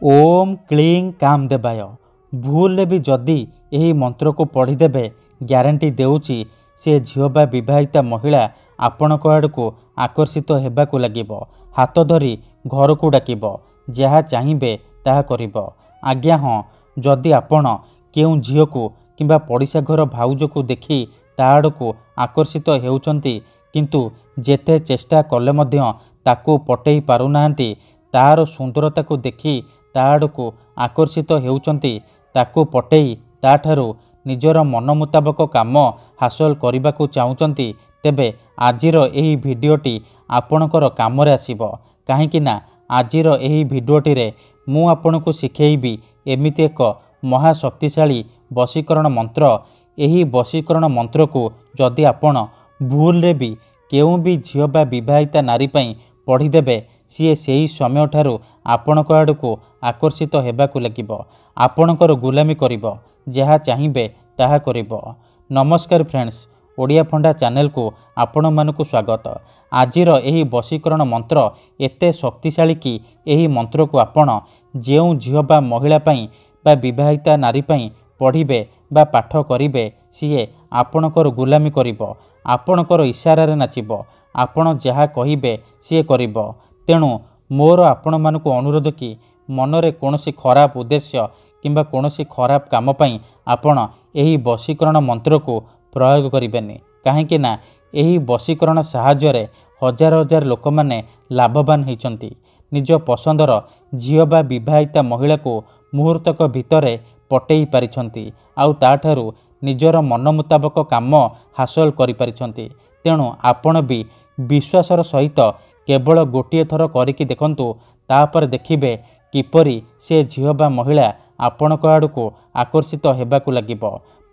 ओम क्लीं कामदेवाय भूल भी जदि यही मंत्र को पढ़ीदेवे ग्यारंटी देउची से झील बा विवाहिता महिला आपण आड़ को आकर्षित होगाकू लगे हाथ धरी घर को डाक जहाँ चाहिए ताहा करिब। आज्ञा हाँ, जदि आपण केउ झील को किंबा पड़िशा घर भाउज को देखी ता आड़ को आकर्षित होउचंती किंतु जेते चेष्टा कले मध्य ताकू पटई पारुनाहांती तार सुंदरता को देखी ता आड़ को आकर्षित होउचंती ताकू पटई ताठारू निजर मन मुताबक काम हासिल करने को चाहूँगी तेबे आजिर एही भिडियोटी आपणकर कामरे आसीबो। काहेकि ना आजिर एही भिडियोटी रे मु आपनकु शिखेइबी एमिति एक महाशक्तिशाली वशीकरण मंत्र। एही वशीकरण मंत्र को जदि आपण भूल रे भी केउ भी झील बा विवाहिता नारी पई पढ़ीदेवे सी सेही समय ठारू आपणक आड़ को आकर्षित होगाकू लगिब, आपणकर गुलामी करिब, जहाँ चाहिए ताहा करिब। नमस्कार फ्रेंड्स, ओडिया फंडा चैनल को आपण मानकु स्वागत। आजिर एही वशीकरण मंत्र एते शक्तिशाली कि एही मंत्र को आपण जेउ झील बा महिला पई बा विवाहिता नारी पई पढ़िबे बा पाठ करिबे सीए आपणकर गुलामी करिब, आपणकर इशारा नाचिब, आपण जहाँ कहिबे सीए करिब। तेणु मोर आपण मानकु अनुरोध कि मनरे कोनोसी खराब उद्देश्य किंबा कोनोसी खराब काम पई आपण एही वशीकरण मंत्र को प्रयोग करिबेनी। काहेकि ना एही वशीकरण साहाय्य रे हजार हजार लोक माने लाभवान होइचंती। निज पसंदर झील बा विवाहिता महिला को मुहूर्तक भितरे पटई पारिछंती आउ ताठारू निजर मन मुताबक काम हासिल करि पारिछंती। तेणु आपण भी विश्वासर सहित केवल गोटे थर करिकी देखंतु, तापर देखिबे किपरि से झील बा महिला आपणक आड़ को आकर्षित होगाकू लगिब,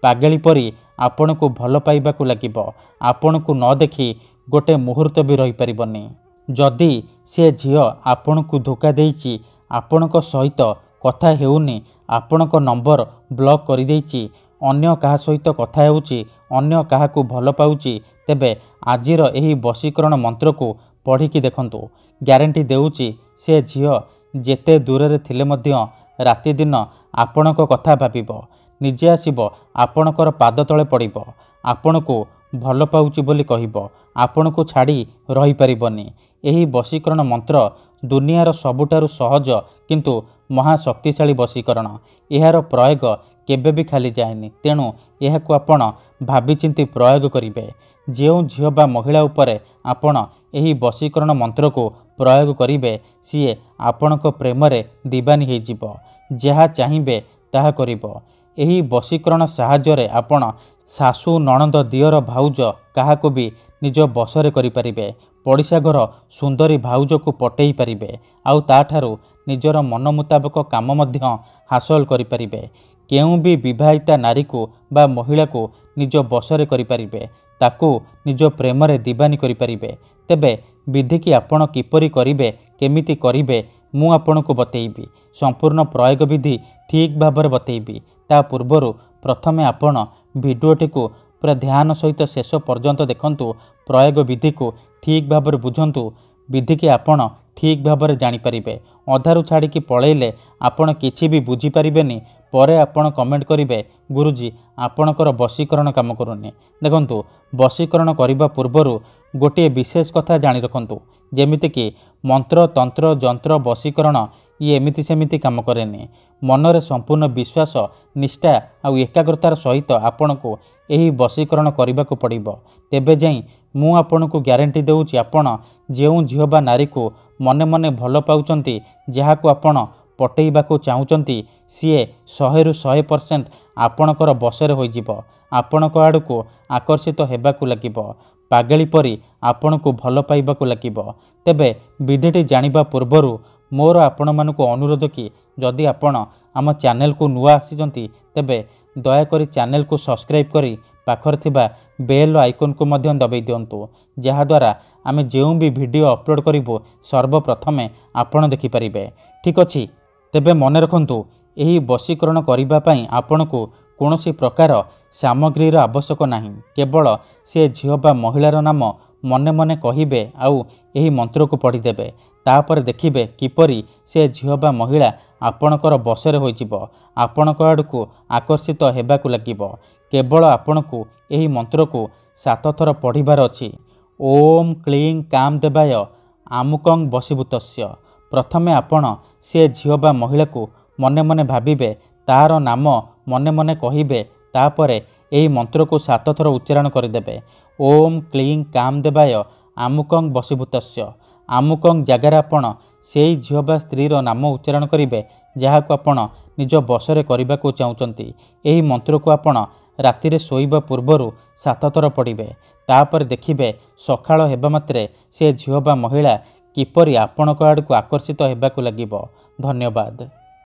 पागेली परी आपण को भल पाइबाकू लगिब, आपण को न देखी गोटे मुहूर्त भी रही परिबनी। जदि से झील आपण को धोखा देइची, आपणक सहित कथा हेउनी, आपणक नंबर ब्लॉक करि देइची, अन्य काहा सहित कथा हेउची, अन्य काहाकू भल पाउची, तेबे आजिर एही वशीकरण मंत्र को पढ़िकी देखंतु। ग्यारंटी देउची से झील जेते दूर रे थिले मध्य राति दिन आपणक कथा भाबिब, निजे आसिब आपणकर पाद तले पड़िब, आपणको भल पाउची बोली कहिब, आपणको छाड़ी रही परिबनी। एही वशीकरण मंत्र दुनियार सबुठारु सहज किंतु महाशक्तिशाली वशीकरण। एहार प्रयोग केबे भी खाली जाएनी। तेणु एहाकू आपण भाबिचिंती प्रयोग करिवे। जेउ झील बा महिला उपरे आपण एही वशीकरण मंत्र को प्रयोग करिवे सीए आपणक प्रेम रे दीवानी हो जिवो, जहाँ चाहिए ताहा करिवो। एही वशीकरण साहाय्य रे आपण सासू नणंद दियर भाउज काहाको भी निज बसरे करि परिबे, पड़िशा घर सुंदरी भाउज को पटई पारिबे आउ ताठारू निजर मन मुताबक काम मध्य हासिल करि परिबे। केउ भी विवाहिता नारी को बा महिला को निज बसरे करि परिबे, ताकू निज प्रेम रे दीवानी करि परिबे। तेबे विधि की आपण किपरि करिबे, केमिति करिबे मु आपणको बतेइबी। संपूर्ण प्रयोग विधि ठीक भाବରେ बतेइबी। ता पूर्वरु प्रथमे आपण भिडियोटी को पूरा ध्यान सहित शेष पर्यंत देखंतु, प्रयोग विधि को ठीक भाବରେ बुझंतु, विधि की आपण ठीक भाବରେ जानि परिबे। अधारू छाड़ी की पळेले आपण किछि भी बुझी परिबेनी। परे आपण कमेंट करिवे गुरुजी आपणकर वशीकरण काम करूनी। देखंतु वशीकरण करिबा पूर्वरु गोटे विशेष कथा जानि रखंतु, जेमिति कि मंत्र तंत्र जंत्र वशीकरण ये एमिति सेमिति काम करेनी। मनरे संपूर्ण विश्वास निष्ठा और एकाग्रतार सहित आपण को एही वशीकरण करिबाकू पड़िबो। तेबे जाई मु आपण को ग्यारंटी देउची आपण जेउ झील बा नारी को मने मने भल पाउचंती, जहाकू आपण पटईबाकू चाहूचंती, सीए 100% आपणकर बसरे होई जिवो, आपणक आड़ को आकर्षित होगाकू लगिब, पागेली परी आपण को भल पाइबाकू लगिब। तेबे विधिटी जानिबा पूर्वरु मोर आपण मानकु अनुरोध कि जदि आपण आम चैनल को नुआ आसीचंती तेबे दयाकरी चैनल को सब्सक्राइब करी पाखर थिबा बेल आइकन को मध्य दबाई दियंतु, जहा द्वारा आमे जेउ भी वीडियो अपलोड करिवो सर्वप्रथमे आपण देखि परिबे। ठीक अछि, तेबे मन रखंतु एही वशीकरण करिबा पई आपणको कोनोसी प्रकार सामग्रीर आवश्यक नाही। केवल से झील बा महिलार नाम मने मने कहिबे आउ एही मंत्र को पढ़ीदेवे। तापर देखिबे किपरि से झील बा महिला ଆପଣଙ୍କର ବଶରେ ହୋଇଯିବ। ଆପଣଙ୍କ ଆଡ଼କୁ ଆକର୍ଷିତ ହେବାକୁ ଲାଗିବ। କେବଳ ଆପଣଙ୍କୁ ଏହି ମନ୍ତ୍ରକୁ 7 ଥର ପଢ଼ିବାର ଅଛି। ଓମ୍ କ୍ଲିଂ କାମଦେବାୟ ଆମୁକଂ ବଶୀଭୂତସ୍ୟ। ପ୍ରଥମେ ଆପଣ ସେ ଝିଅ ବା ମହିଳାକୁ ମନେ ମନେ ଭାବିବେ, ତାହାର ନାମ ମନେ ମନେ କହିବେ। ତାପରେ ଏହି ମନ୍ତ୍ରକୁ 7 ଥର ଉଚ୍ଚାରଣ କରିଦେବେ। ଓମ୍ କ୍ଲିଂ କାମଦେବାୟ ଆମୁକଂ ବଶୀଭୂତସ୍ୟ। ଆମୁକଂ ଜାଗାରେ ଆପଣ ସେଇ ଝିଅ ବା ସ୍ତ୍ରୀର ନାମ ଉଚ୍ଚାରଣ କରିବେ ଯାହାକୁ ଆପଣ ନିଜ ବଶରେ କରିବାକୁ ଚାହୁଁଛନ୍ତି। ଏହି ମନ୍ତ୍ରକୁ ଆପଣ ରାତିରେ ଶୋଇବା ପୂର୍ବରୁ 7 ଥର ପଢ଼ିବେ। ତାପରେ ଦେଖିବେ ସକାଳ ହେବା ମାତ୍ରେ ସେ ଝିଅ ବା ମହିଳା କିପରି ଆପଣଙ୍କ ଆଡ଼କୁ ଆକର୍ଷିତ ହେବାକୁ ଲାଗିବ। ଧନ୍ୟବାଦ।